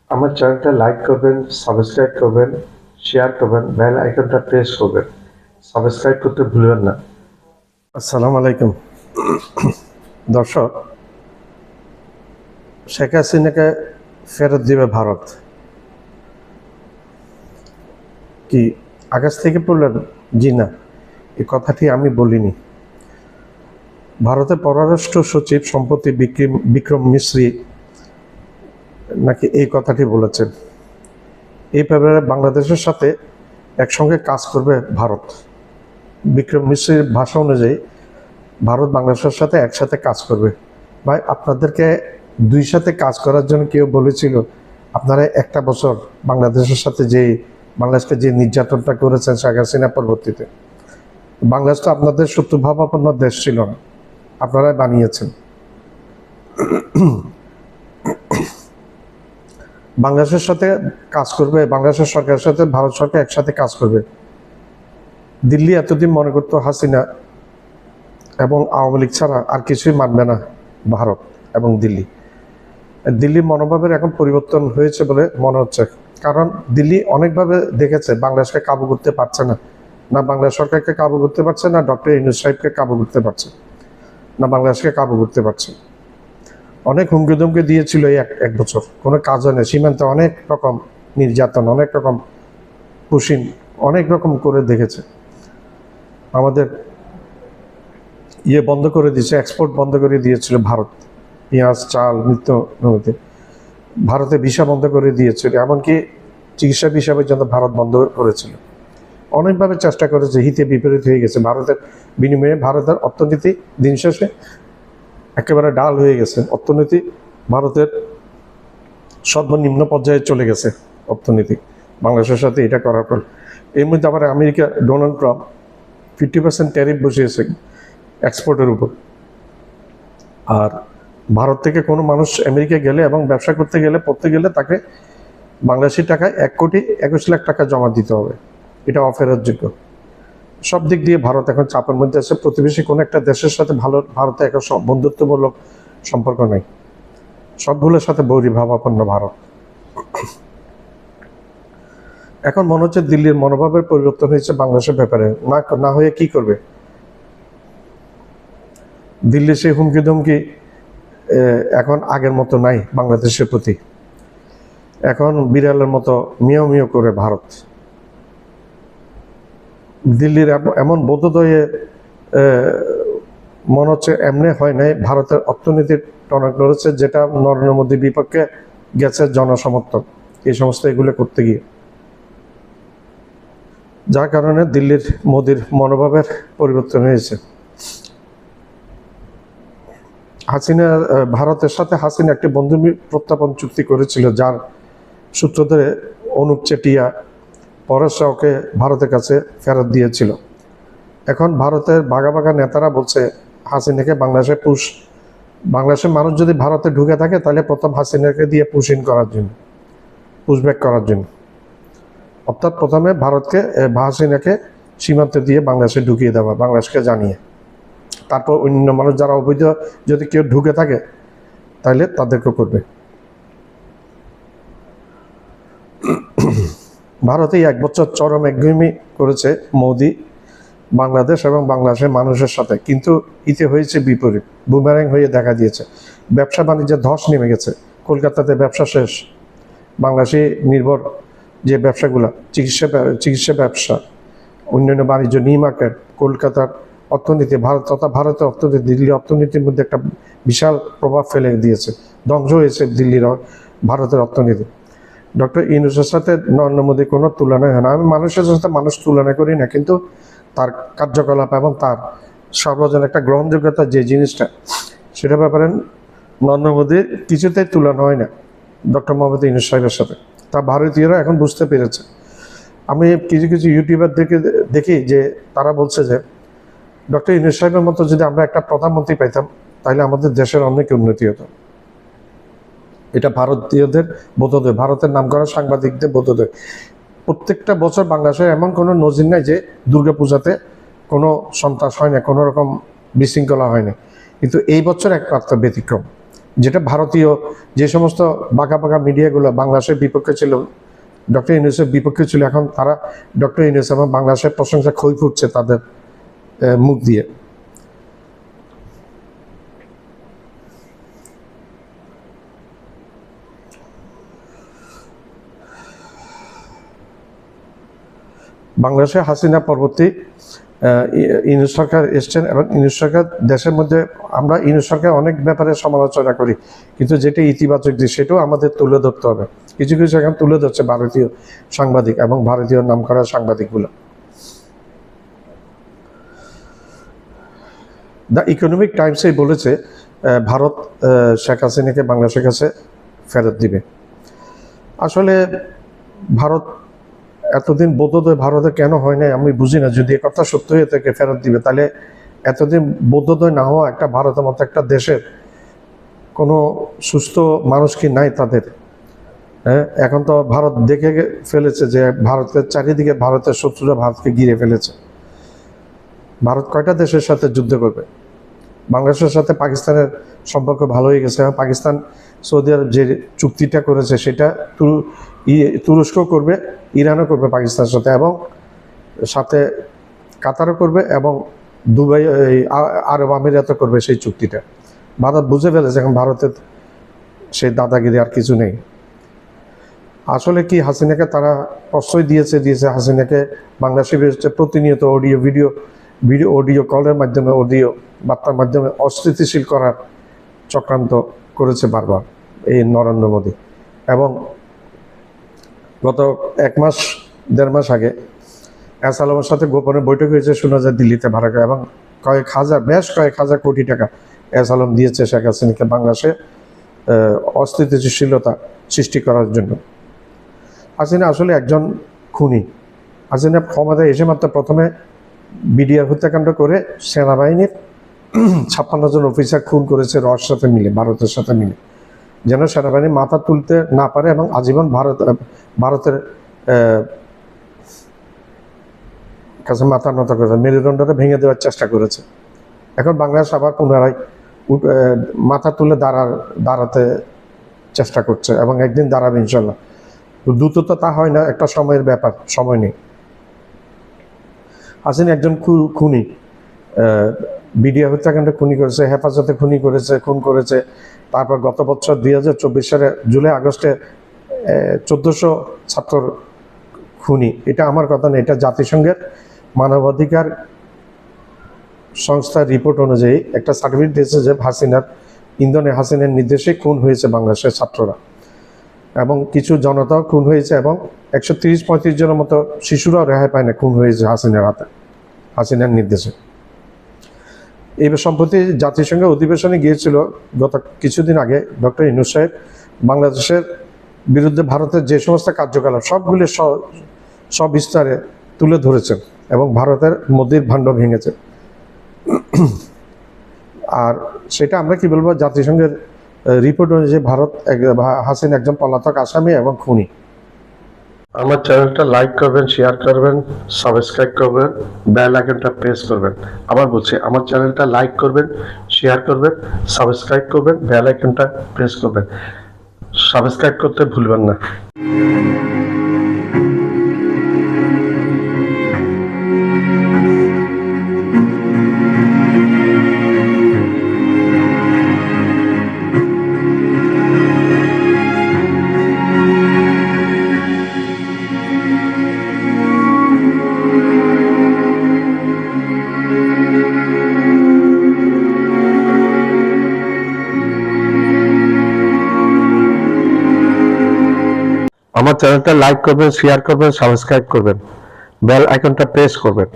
আমার চ্যানেলটা লাইক করবেন, সাবস্ক্রাইব করবেন, শেয়ার করবেন, বেল আইকনটা প্রেস করবেন। সাবস্ক্রাইব করতে ভুলবেন না। আসসালামু আলাইকুম দর্শক, শেখ হাসিনাকে ফেরত দিবে ভারত কি আকাশ থেকে পড়লেন? জি না, এই কথাটি আমি বলিনি। ভারতের পররাষ্ট্র সচিব সম্প্রতি বিক্রম মিশ্রি নাকি এই কথাটি বলেছেন। এই ব্যাপারে বাংলাদেশের সাথে একসঙ্গে কাজ করবে ভারত। বিক্রম মিশ্রির ভাষা অনুযায়ী ভারত বাংলাদেশের সাথে একসাথে কাজ করবে। ভাই, আপনাদেরকে দুই সাথে কাজ করার জন্য কেউ বলেছিল? আপনারা একটা বছর বাংলাদেশের সাথে বাংলাদেশকে যে নির্যাতনটা করেছেন শেখ হাসিনা পরবর্তীতে, বাংলাদেশ তো আপনাদের শত্রুভাবাপন্ন দেশ ছিল না, আপনারাই বানিয়েছেন। বাংলাদেশের সাথে কাজ করবে, বাংলাদেশের সরকারের সাথে ভারত সরকার একসাথে কাজ করবে। দিল্লি এতদিন মনে করতো হাসিনা এবং আওয়ামী লীগ ছাড়া আর কিছুই মানবে না ভারত এবং দিল্লির মনোভাবের এখন পরিবর্তন হয়েছে বলে মনে হচ্ছে। কারণ দিল্লি অনেকভাবে দেখেছে বাংলাদেশকে কাবু করতে পারছে না, না বাংলাদেশ সরকারকে কাবু করতে পারছে, না ডক্টর ইউনূস সাহেবকে কাবু করতে পারছে, না বাংলাদেশকে কাবু করতে পারছে। অনেক হুমকি ধুমকি দিয়েছিল এই এক বছর, কোনো কাজ হয় না। সীমান্তে অনেক রকম নির্যাতন, অনেক রকম পুশিন, অনেক রকম করে দেখেছে। আমাদের বন্ধ করে দিয়েছে, এক্সপোর্ট বন্ধ করে দিয়েছিল ভারত, পেঁয়াজ, চাল, নিত্য নৈমিত্তিক। ভারতে ভিসা বন্ধ করে দিয়েছিল, এমনকি চিকিৎসা ভিসা পর্যন্ত ভারত বন্ধ করেছিল। অনেকভাবে চেষ্টা করেছে, হিতে বিপরীত হয়ে গেছে। ভারতের বিনিময়ে ভারতের অর্থনীতি দিন শেষে একেবারে ডাল হয়ে গেছে। অর্থনীতি ভারতের সর্বনিম্ন পর্যায়ে চলে গেছে অর্থনীতি বাংলাদেশের সাথে এটা করার পর। এর মধ্যে আবার আমেরিকা ডোনাল্ড ট্রাম্প 50% ট্যারিফ বসিয়েছে এক্সপোর্টের উপর। আর ভারত থেকে কোনো মানুষ আমেরিকা গেলে এবং ব্যবসা পড়তে গেলে তাকে বাংলাদেশি টাকায় 1,21,00,000 টাকা জমা দিতে হবে। এটা অফেরতযোগ্য। সব দিক দিয়ে ভারত এখন চাপের মধ্যে আছে। প্রতিবেশী কোনো একটা দেশের সাথে ভারতে এখন বন্ধুত্বমূলক সম্পর্ক নেই, সবগুলোর সাথে বৈরীভাবাপন্ন ভারত। এখন মনে হচ্ছে দিল্লির মনোভাবের পরিবর্তন হয়েছে বাংলাদেশের ব্যাপারে। না হয়ে কি করবে? দিল্লি সেই হুমকি ধুমকি এখন আগের মতো নাই বাংলাদেশের প্রতি। এখন বিড়ালের মতো মিয়াও মিয়াও করে ভারত। দিল্লির এমন বোধোদয়ে মনে হচ্ছে এমনি হয় নাই। ভারতের অর্থনীতির টনক নড়েছে, যেটা নরেন্দ্র মোদীর বিপক্ষে গেছে জনসমর্থন এই সমস্ত এগুলো করতে গিয়ে, যার কারণে দিল্লির মোদীর মনোভাবের পরিবর্তন হয়েছে। ভারতের সাথে হাসিনা একটি বন্ধু প্রত্যাপন চুক্তি করেছিল, যার সূত্র ধরে অনুপ চেটিয়া পরেশ রাওকে ভারতের কাছে ফেরত দিয়েছিল। এখন ভারতের বাঘা নেতারা বলছে হাসিনাকে বাংলাদেশের মানুষ যদি ভারতে ঢুকে থাকে তাহলে প্রথম হাসিনাকে দিয়ে পুশব্যাক করার জন্য। অর্থাৎ প্রথমে হাসিনাকে সীমান্তে দিয়ে বাংলাদেশে ঢুকিয়ে দেওয়া, বাংলাদেশকে জানিয়ে। তারপর অন্য মানুষ যারা অবৈধ যদি কেউ ঢুকে থাকে তাহলে তাদেরকে করবে। ভারতে 1 বছর চরম একগুঁয়েমি করেছে মোদি বাংলাদেশ এবং বাংলাদেশের মানুষের সাথে, কিন্তু ইতে হয়েছে বিপরীত, বুমেরাং হয়ে দেখা দিয়েছে। ব্যবসা বাণিজ্যের ধস নেমে গেছে। কলকাতাতে ব্যবসা শেষ। বাংলাদেশি নির্ভর যে ব্যবসাগুলো, চিকিৎসা ব্যবসা, অন্যান্য বাণিজ্য, মার্কেট, কলকাতার অর্থনীতি, ভারতের অর্থনীতি, দিল্লির অর্থনীতির মধ্যে একটা বিশাল প্রভাব ফেলে দিয়েছে। ধ্বংস হয়েছে ভারতের অর্থনীতি। ডক্টর ইউনূসের সাথে নরেন্দ্র মোদীর কোনো তুলনা হয় না। আমি মানুষের সাথে মানুষ তুলনা করি না, কিন্তু তার কার্যকলাপ এবং তার সর্বজন একটা গ্রহণযোগ্যতা যে জিনিসটা, সেটা ব্যাপারে নরেন্দ্র মোদীর কিছুতেই তুলনা হয় না ডক্টর মোহাম্মদ ইউনূস সাহেবের সাথে। তা ভারতীয়রা এখন বুঝতে পেরেছে। আমি কিছু ইউটিউবার দেখি যে তারা বলছে যে ডক্টর ইউনূস সাহেবের মতো যদি আমরা একটা প্রধানমন্ত্রী পাইতাম তাহলে আমাদের দেশের অনেক উন্নতি হতো। এটা ভারতীয়দের বোধোদয়, ভারতের নামকরা সাংবাদিকদের বোধোদয়। প্রত্যেকটা বছর বাংলাদেশের এমন কোনো নজির নাই যে দুর্গাপূজাতে কোনো সন্ত্রাস হয় না, কোনো রকম বিশৃঙ্খলা হয় না। কিন্তু এই বছর একমাত্র ব্যতিক্রম। যেটা ভারতীয় যে সমস্ত বাঁকা বাঁকা মিডিয়াগুলো বাংলাদেশের বিপক্ষে ছিল, ডক্টর ইউনূসের বিপক্ষে ছিল, এখন তারা ডক্টর ইউনূস এবং বাংলাদেশের প্রশংসা খই ফুটছে তাদের মুখ দিয়ে। বাংলাদেশে হাসিনা পরবর্তী ইউনূস সরকার এসছেন এবং ইউনূস সরকার দেশের মধ্যে, আমরা ইউনূস সরকার অনেক ব্যাপারে সমালোচনা করি, কিন্তু যেটা ইতিবাচক দিক সেটাও আমাদের তুলে ধরতে হবে। কিছু কিছু এখন তুলে ধরছে ভারতীয় সাংবাদিক এবং ভারতীয় নামকরা সাংবাদিকগুলো। দ্য ইকোনমিক টাইমসে বলেছে ভারত শেখ হাসিনাকে বাংলাদেশের কাছে ফেরত দিবে। আসলে ভারত এতদিন বোধোদয় ভারতে কেন হয় নাই আমি বুঝি না। যদি কথা সত্য হয়ে থাকে ফেরত দিবে, তাহলে এতদিন বোধোদয় না হওয়া একটা ভারতের মতো একটা দেশের কোনো সুস্থ মানুষ কি নাই তাদের? হ্যাঁ, এখন তো ভারত দেখে ফেলেছে যে ভারতের চারিদিকে ভারতের শত্রুরা ভারতকে ঘিরে ফেলেছে। ভারত কয়টা দেশের সাথে যুদ্ধ করবে? বাংলাদেশের সাথে পাকিস্তানের সম্পর্ক ভালো হয়ে গেছে। পাকিস্তান সৌদি আরব যে চুক্তিটা করেছে সেটা তুরস্ক করবে, ইরানও করবে পাকিস্তানের সাথে, এবং সাথে কাতারও করবে, এবং দুবাই আরব আমিরাতও করবে সেই চুক্তিটা। ভারত বুঝে ফেলেছে এখন ভারতের সেই দাদাগিরি আর কিছু নেই। আসলে কি হাসিনাকে তারা প্রশ্রয় দিয়েছে হাসিনাকে বাংলাদেশের বিরুদ্ধে প্রতিনিয়ত অডিও কলের মাধ্যমে, অডিও বার্তার মাধ্যমে অস্থিতিশীল করার চক্রান্ত করেছে বারবার এই নরেন্দ্র মোদী। এবং গত 1-1.5 মাস আগে এস আলমের সাথে গোপনে বৈঠক হয়েছে, শোনা যায় দিল্লিতে ভাড়া করে, এবং বেশ কয়েক হাজার কোটি টাকা এস আলম দিয়েছে শেখ হাসিনাকে বাংলাদেশে অস্থিতিশীলতা সৃষ্টি করার জন্য। হাসিনা আসলে একজন খুনি। হাসিনা ক্ষমতায় এসে মাত্র প্রথমে বিডিআর হত্যাকাণ্ড করে সেনাবাহিনীর 56 জন অফিসার খুন করেছে সাথে মিলে, ভারতের সাথে মিলে, যেন সেনাবাহিনী মাথা তুলতে না পারে, এবং আজীবন ভারতের কাছে মাথা নত করেছে, মেরুদণ্ডটা ভেঙে দেওয়ার চেষ্টা করেছে। এখন বাংলাদেশ আবার পুনরায় মাথা তুলে দাঁড়াতে চেষ্টা করছে, এবং একদিন দাঁড়াবে ইনশাল্লাহ। দ্রুত তো তা হয় না, একটা সময়ের ব্যাপার, সময় নেই। হাসিনা একজন খুনি, বিডিআর হত্যাকাণ্ডে খুনি করেছে, হেফাজতে খুন করেছে। তারপর গত বছর 2024 সালে জুলাই আগস্টে 1400 ছাত্র খুনি। এটা আমার কথা না, এটা জাতিসংঘের মানবাধিকার সংস্থার রিপোর্ট অনুযায়ী একটা সার্টিফিকেট দিয়েছে যে হাসিনার নির্দেশে খুন হয়েছে বাংলাদেশের ছাত্ররা, এবং কিছু জনতাও খুন হয়েছে, এবং 130-35 জনের মতো শিশুরাও রেহাই পায় না, খুন হয়েছে হাসিনার নির্দেশে। এই সম্প্রতি জাতিসংঘের অধিবেশনে গিয়েছিল গত কিছুদিন আগে ডক্টর ইউনূস সাহেব, বাংলাদেশের বিরুদ্ধে ভারতের যে সমস্ত কার্যকলাপ সবগুলি সবিস্তারে তুলে ধরেছেন, এবং ভারতের মোদির ভাণ্ড ভেঙেছে। আর সেটা আমরা কি বলবো, জাতিসংঘের রিপোর্ট অনুযায়ী হাসিনা একজন পলাতক আসামি এবং খুনি। আমার চ্যানেলটা লাইক করবেন, শেয়ার করবেন, সাবস্ক্রাইব করবেন, বেল আইকনটা প্রেস করবেন। আবার বলছি, আমার চ্যানেলটা লাইক করবেন, শেয়ার করবেন, সাবস্ক্রাইব করবেন, বেল আইকনটা প্রেস করবেন। সাবস্ক্রাইব করতে ভুলবেন না। আমার চ্যানেলটা লাইক করবেন, শেয়ার করবেন, সাবস্ক্রাইব করবেন, বেল আইকনটা প্রেস করবেন।